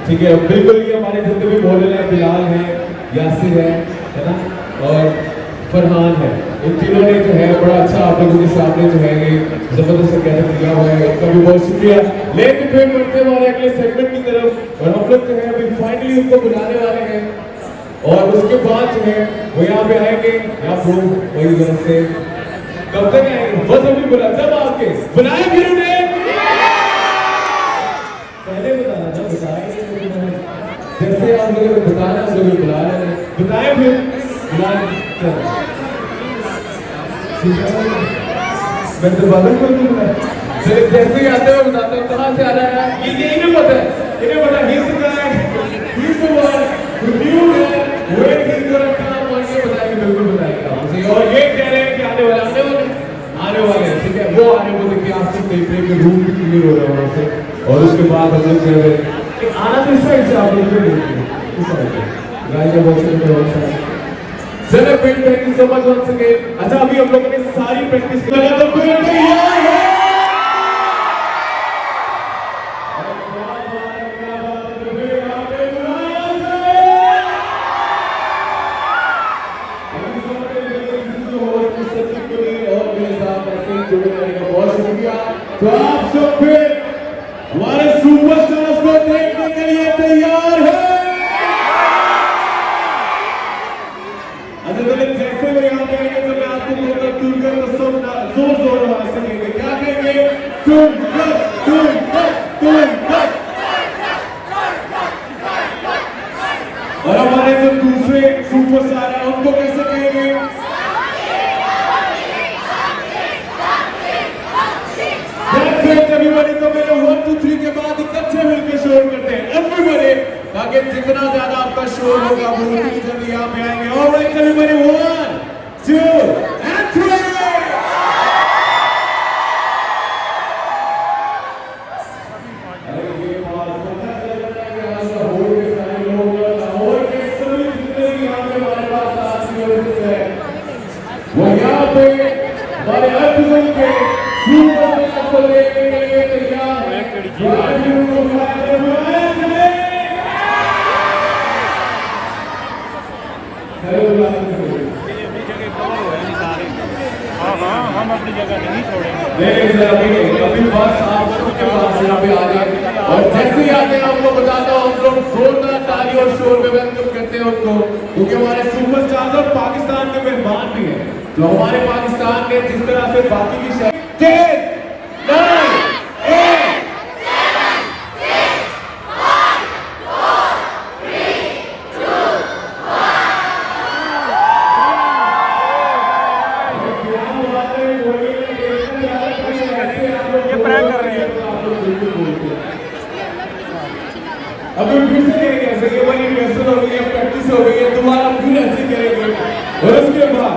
ठीक है, बिल्कुल ये हमारे जितने भी मॉडल हैं, बिलाल है, यासिर है ना, और फरहान है, इन तीनों ने जो है बड़ा अच्छा आप लोगों के सामने जो है ये जबरदस्त कहते दिया हुआ है, इनका भी बहुत शुक्रिया। लेकिन फिर बढ़ते हमारे अगले सेगमेंट की तरफ, और हम लोग जो है अभी फाइनली उनको बुलाने वाले हैं, और उसके बाद जो है वो यहाँ पे आएंगे, यहाँ पर वही घर से कब तक आएंगे, बस अभी बुला जब आपके बुलाए फिर उन्हें पहले बताना जब बताएंगे जैसे आप लोगों को बताना हम लोग बुला रहे हैं, बताएं फिर मैं तो बादल को नहीं बुलाया, जैसे ही आते हुए बताता हूँ कहाँ से आ रहा है, ये इन्हें पता है, इन्हें पता है, he's the guy, he's the one who knew that when he's gonna come, और ये बताएंगे, बिल्कुल बताएंगे, और ये कह रहे हैं कि आने वाले, ठीक है, वो आने को देखिए आप सब देख रहे हैं कि रूम भी क्लियर हो रहा है वहाँ से, और उसके बाद हम लोग कह रहे हैं कि आना तो इस साइड से आप लोग देखिए, इस साइड से, राजा बॉक्सर में बहुत सारा चलो फिर thank you so much once again. अच्छा अभी हम लोगों ने सारी प्रैक्टिस की है, तो फिर तैयार है, और मेरे साथ ऐसे ही जुड़े रहने का बहुत शुक्रिया। तो आप सब फिर हमारे सुपरस्टार्स को देखने के लिए तैयार है? जैसे वो यहाँ पे आएंगे तो मैं आपको बोलूँगा टूर कर तो सब जोर जोर आवाज से कहेंगे, क्या कहेंगे? टूर कर, टूर कर, टूर कर। और हमारे जो दूसरे सुपरस्टार हैं उनको कैसे कहेंगे? एवरीबॉडी तो मेरे 1 2 3 के बाद इकट्ठे मिलकर शोर करते हैं, एवरीबॉडी, ताकि जितना ज्यादा आपका शोर होगा वो उतनी जल्दी यहाँ पे आएंगे। Alright everybody, 1 2 and 3। वो यहाँ पे हमारे अर्जुन के सुपर को लेने के लिए तैयार है। हम अपनी जगह नहीं छोड़ेंगे। अभी बस आप सबके पास यहाँ पे आ जाए, और जैसे ही आते हैं आपको बताता हूँ हम लोग जोरदार ताली और शोर में वेलकम करते हैं उनको, क्योंकि हमारे सुपरस्टार्स और पाकिस्तान के मेहमान भी हैं। तो हमारे पाकिस्तान ने जिस तरह से बाकी की शहर 10 9 8 अभी फिर से करेंगे ऐसे, ये वाली रिहर्सल हो गई है, प्रैक्टिस हो गई है, दोबारा फिर ऐसे करेंगे, और उसके बाद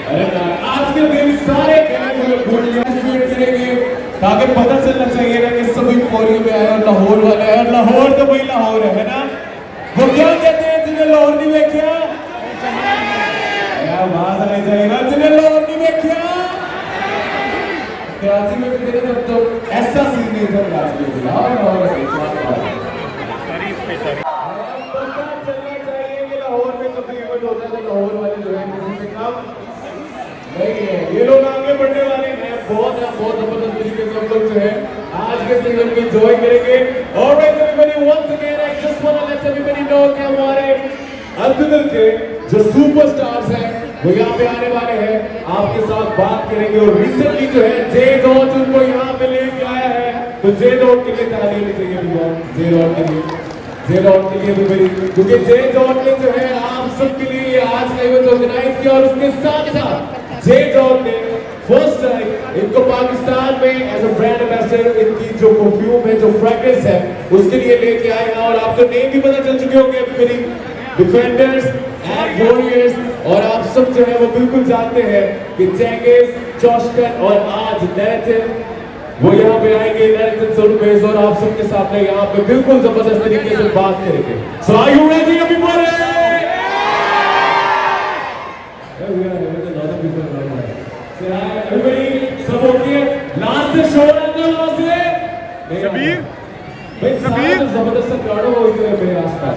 अरे आज के दिन सारे कहने को भूल करेंगे, ताकि पता चलना चाहिए ना कि सभी कोरियो में आए और लाहौर वाले हैं, और लाहौर तो वही लाहौर है ना। वो क्या कहते हैं जिन्हें लाहौर नहीं देखा, आवाज आनी चाहिए ना, जिन्हें लाहौर नहीं देखा। कराची में भी तब तो ऐसा सीन नहीं था, कराची में चलना चाहिए कि लाहौर में तो इवेंट होता है, तो लाहौर वाले जो है किसी से काम नहीं है। ये लोग आगे बढ़ने वाले हैं, बहुत जबरदस्त तरीके से हम लोग जो है आज के सिंगल को एंजॉय करेंगे। Alright everybody, once again I just want to let everybody know कि हमारे अर्जुन के जो सुपरस्टार्स हैं वो यहाँ पे आने वाले हैं, आपके साथ बात करेंगे। और रिसेंटली जो है जे डॉट उनको यहाँ पे लेके आया है, तो जे डॉट के लिए ताली होनी चाहिए भैया, जे डॉट के लिए भी मेरी, क्योंकि जे डॉट ने जो है आप सबके लिए आज का इवेंट ऑर्गेनाइज किया, और उसके साथ साथ जे डॉट ने फर्स्ट टाइम इनको पाकिस्तान में एज अ ब्रांड एम्बेसडर इनकी जो परफ्यूम है, जो फ्रेग्रेंस है, उसके लिए लेके आए हैं। और आपको नेम भी पता चल चुके होंगे अभी मेरी, डिफेंडर्स एंड वॉरियर्स, और आप सब जो है वो बिल्कुल जानते हैं कि चेंगिस, जोशकन और आज नैरेटिव वो यहाँ पे आएंगे, नैरेटिव सोलमेज, और आप सबके सामने यहाँ पे बिल्कुल जबरदस्त तरीके से बात करेंगे। सो आर यू रेडी एवरीबॉडी? सब ओके? लास्ट से शोर आता है वहां से। कबीर जबरदस्त क्राउड है वो इधर मेरे आसपास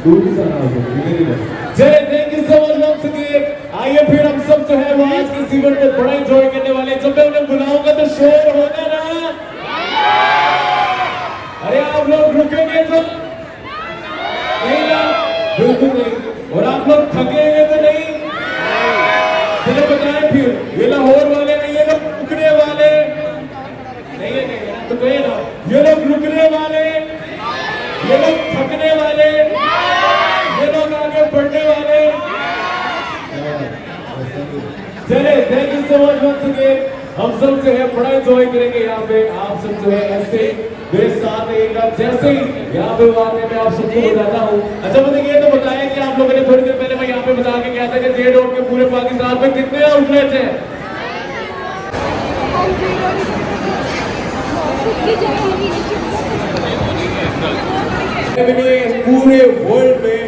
दूर ही जाना होगा इधर ही चलिए thank you so much once again आइए फिर हम सब जो है वो आज के इवेंट को बड़ा एंजॉय करने वाले हैं जब मैं उन्हें बुलाऊंगा तो शोर होगा ना अरे आप लोग रुकेंगे तो नहीं ना बिल्कुल नहीं और आप लोग थकेंगे तो नहीं चलो बताएं फिर ये लाहौर वाले नहीं ये लोग रुकने वाले नहीं है तो कहिए ना ये लोग रुकने वाले ये लोग थकने वाले ये लोग आगे बढ़ने वाले चले thank you so much once again हम सब जो है बड़ा एंजॉय करेंगे यहाँ पे आप सब जो है ऐसे मेरे साथ रहिएगा जैसे ही यहाँ पे आते मैं आप सबको बताता हूँ अच्छा मुझे ये तो बताया कि आप लोगों ने थोड़ी देर पहले मैं यहाँ पे बता के गया था कि जे डॉट के पूरे पाकिस्तान में कितने आउटलेट्स हैं पूरे वर्ल्ड में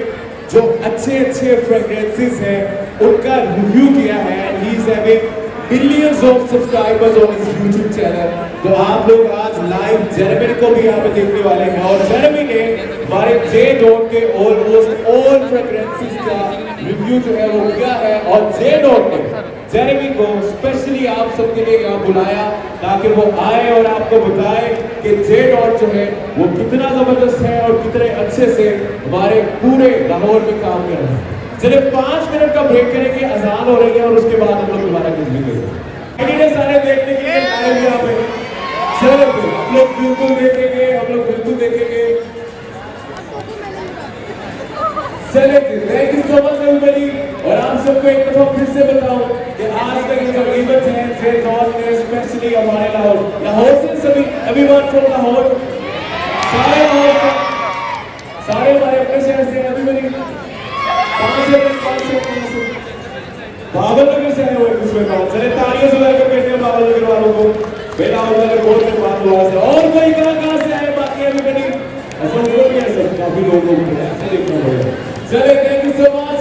जो अच्छे अच्छे फ्रेग्रेंसेस हैं उनका रिव्यू किया है and he is having millions of subscribers on his YouTube channel तो आप लोग आज लाइव जेरेमी को भी यहाँ पे देखने वाले हैं और जेरेमी ने हमारे जे डॉट के ऑलमोस्ट ऑल फ्रेग्रेंसेस का रिव्यू जो है वो किया है और जे डॉट ने जेरेमी को स्पेशली आप सबके लिए यहाँ बुलाया ताकि वो आए और आपको बताए कि जे डॉट जो है वो कितना जबरदस्त है और कितने अच्छे से हमारे पूरे लाहौर में काम कर रहे हैं चलिए 5 मिनट का ब्रेक करेंगे अजान हो रही है और उसके बाद हम लोग दोबारा करेंगे सारे देखने के लिए आए भी यहाँ पे चलो हम लोग बिल्कुल देखेंगे चलिए thank you so much everybody और आप सबको एक दफा फिर से बताऊं कि आज का ये जो इवेंट है जे डॉट ने स्पेशली हमारे लाहौर से सभी एवरीवन फ्रॉम लाहौर सारे हमारे अपने शहर से एवरीबॉडी बाबरनगर से आए हुए दूसरे गाँव चले तालियां सुनाकर कहते हैं बाबरनगर वालों को पहला बाबरनगर बहुत से बात हुआ है और कोई कहाँ से आए बाकी एवरीबॉडी ऐसा हो गया सर काफी लोगों को ऐसे देखना पड़ेगा चले थैंक यू सो मच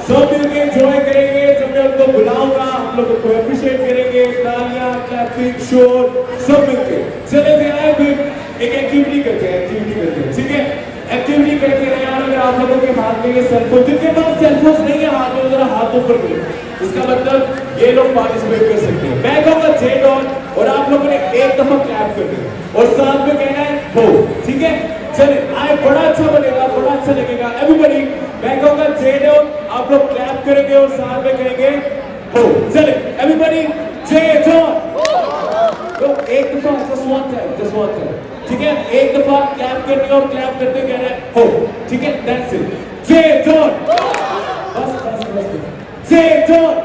सब मिलके एंजॉय करेंगे जब मैं उनको बुलाऊंगा आप लोगों को अप्रिशिएट करेंगे तालियां क्लैपिंग शोर सब मिलके चले फिर आए फिर एक एक्टिविटी करते हैं ठीक है एक्टिविटी करते हैं यार अगर आप लोगों के हाथ में ये सेल फोन जिनके पास सेल फोन नहीं है हाथ में जरा हाथ ऊपर करें इसका मतलब ये लोग पार्टिसिपेट कर सकते हैं मैं कहूँगा जे डॉट और आप लोगों ने एक दफा क्लैप करना है और साथ में कहना है हो ठीक है चलिए आए बड़ा अच्छा बनेगा बड़ा अच्छा लगेगा एवरीबॉडी मैं कहूँगा जे डॉट आप लोग क्लैप करेंगे और साथ में कहेंगे हो चलिए एवरीबॉडी जे डॉट तो एक दफा जस्ट वन टाइम ठीक है एक दफा क्लैप करने और क्लैप करते कहना है हो ठीक है दैट्स इट जे डॉट बस जे डॉट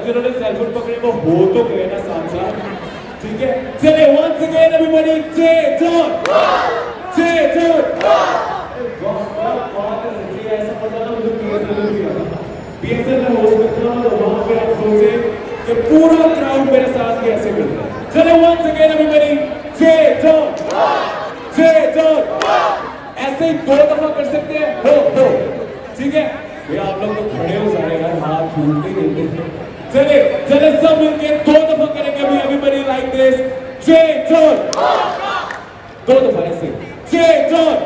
जिन्होंने सेल फोन पकड़े वो हो तो गए ना साथ ठीक है चलिए once again everybody J dot ऐसा पता ना मुझे पीएसएल में होस्ट करता हूं तो वहां पे आप सोचे कि पूरा क्राउड मेरे साथ ही ऐसे करता है चलो once again everybody J dot ऐसे ही 2 दफा कर सकते हैं हो ठीक है ये आप लोग तो खड़े हो जा रहे हैं हाथ छूटते गिरते चले सब मिलके 2 दफा करेंगे अभी everybody like this J dot 2 दफा ऐसे जे डॉट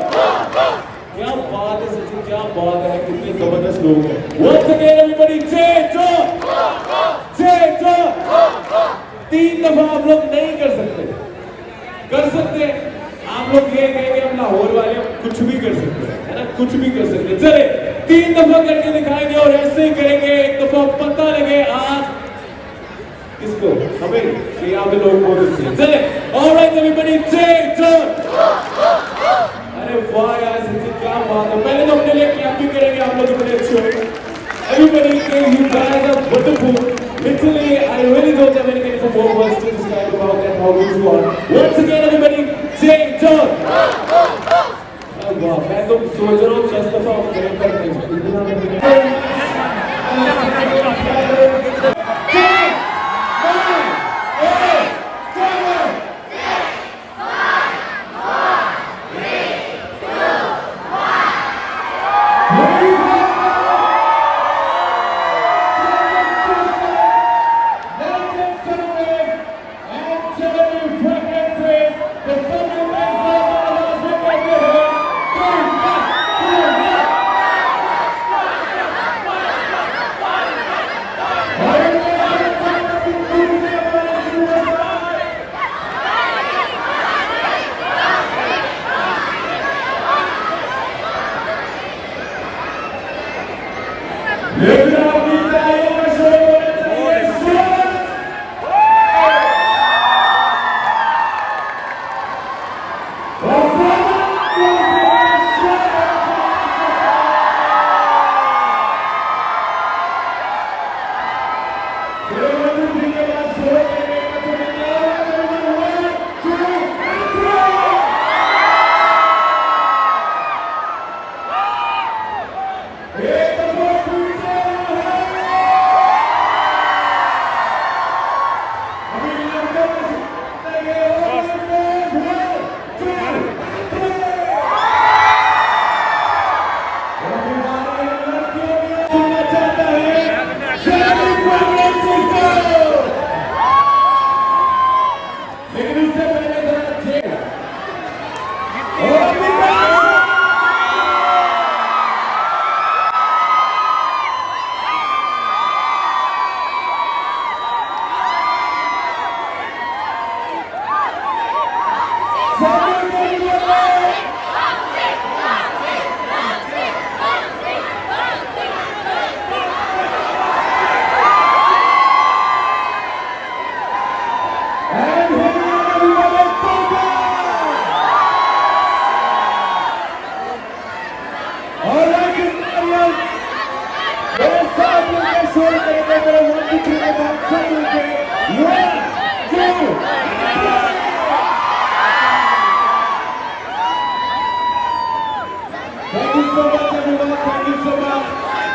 क्या बात है सचिन क्या बात है कितने जबरदस्त लोग हैं once again everybody J dot 3 दफा आप लोग नहीं कर सकते आप लोग ये कहेंगे हम लाहौर वाले कुछ भी कर सकते हैं है ना कुछ भी कर सकते हैं चले 3 दफा करके दिखाएंगे और ऐसे ही करेंगे एक दफा पता लगे आज किसको हमें कि यहाँ पे लोग बहुत अच्छे हैं चले ऑलराइट एवरीबॉडी जे डॉट अरे वाह यार सच्ची क्या बात है पहले तो अपने लिए क्लैप भी करेंगे आप लोग बड़े अच्छे हो everybody you guys are wonderful literally I really don't have anything for more words to describe about that how good you are once again everybody J dot वाह मैं तो सोच रहा हूँ 10 दफा करें पर The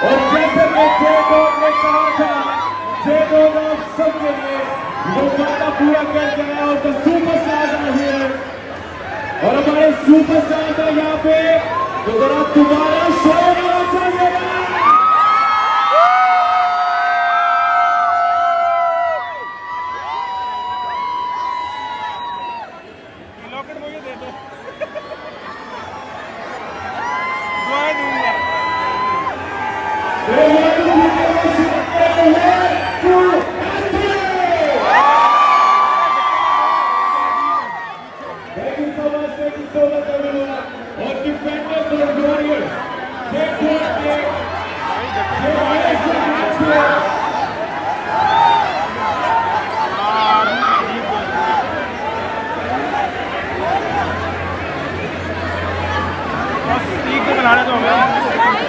और जैसे मैं जयदोग ने कहा था, जयदोग आप सबके लिए वो वादा पूरा कर गया और द सुपरस्टार्स आर हियर और हमारे सुपरस्टार्स हैं यहाँ पे, तो जरा तुम्हारा शोर होना चाहिए। लॉकेट मुझे दे दो, दुआएं दूंगा। ठीक तो बनाने तो हमें